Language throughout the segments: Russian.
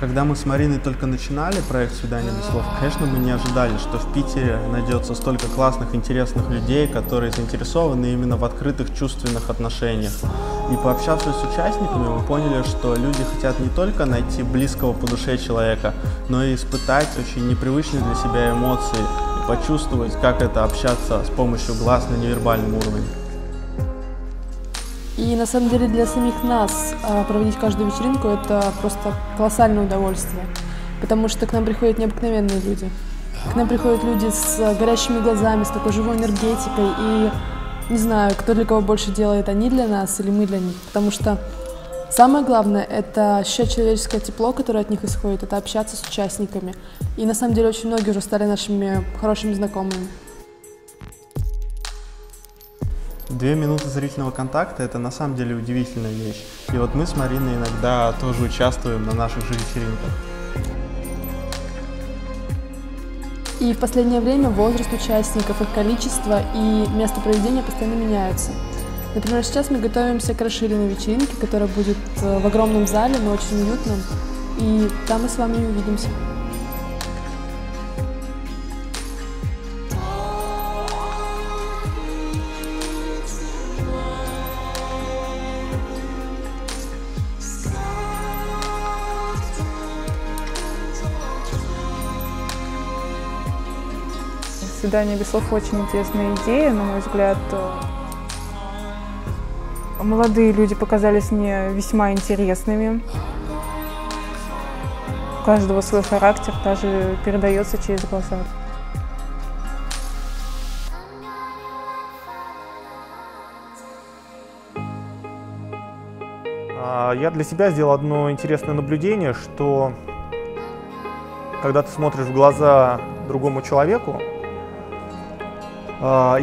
Когда мы с Мариной только начинали проект «Свидание без слов», конечно, мы не ожидали, что в Питере найдется столько классных, интересных людей, которые заинтересованы именно в открытых чувственных отношениях. И пообщавшись с участниками, мы поняли, что люди хотят не только найти близкого по душе человека, но и испытать очень непривычные для себя эмоции и почувствовать, как это общаться с помощью глаз на невербальном уровне. И на самом деле для самих нас проводить каждую вечеринку – это просто колоссальное удовольствие, потому что к нам приходят необыкновенные люди. К нам приходят люди с горящими глазами, с такой живой энергетикой, и не знаю, кто для кого больше делает, они для нас или мы для них, потому что самое главное – это ощущать человеческое тепло, которое от них исходит, это общаться с участниками. И на самом деле очень многие уже стали нашими хорошими знакомыми. 2 минуты зрительного контакта – это на самом деле удивительная вещь. И вот мы с Мариной иногда тоже участвуем на наших же вечеринках. И в последнее время возраст участников, их количество и место проведения постоянно меняются. Например, сейчас мы готовимся к расширенной вечеринке, которая будет в огромном зале, но очень уютном. И там мы с вами увидимся. «Свидание без слов» очень интересная идея, на мой взгляд. Молодые люди показались мне весьма интересными. У каждого свой характер, даже передается через глаза. Я для себя сделал одно интересное наблюдение, что когда ты смотришь в глаза другому человеку,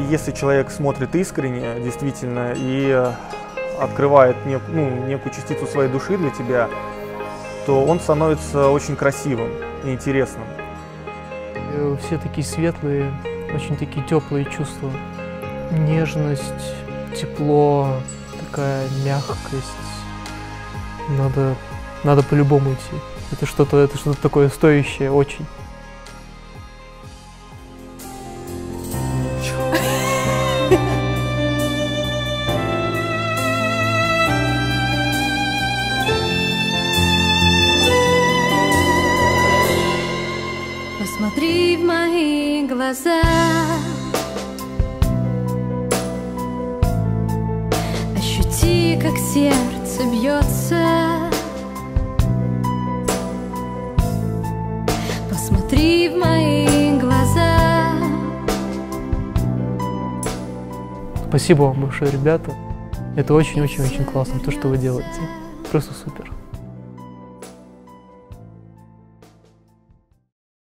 если человек смотрит искренне, действительно, и открывает некую частицу своей души для тебя, то он становится очень красивым и интересным. Все такие светлые, очень такие теплые чувства. Нежность, тепло, такая мягкость. Надо по-любому идти. Это что-то такое стоящее очень. Посмотри в мои глаза, ощути, как сердце бьется. Посмотри в мои глаза. Спасибо вам большое, ребята. Это очень-очень-очень классно, то, что вы делаете. Просто супер.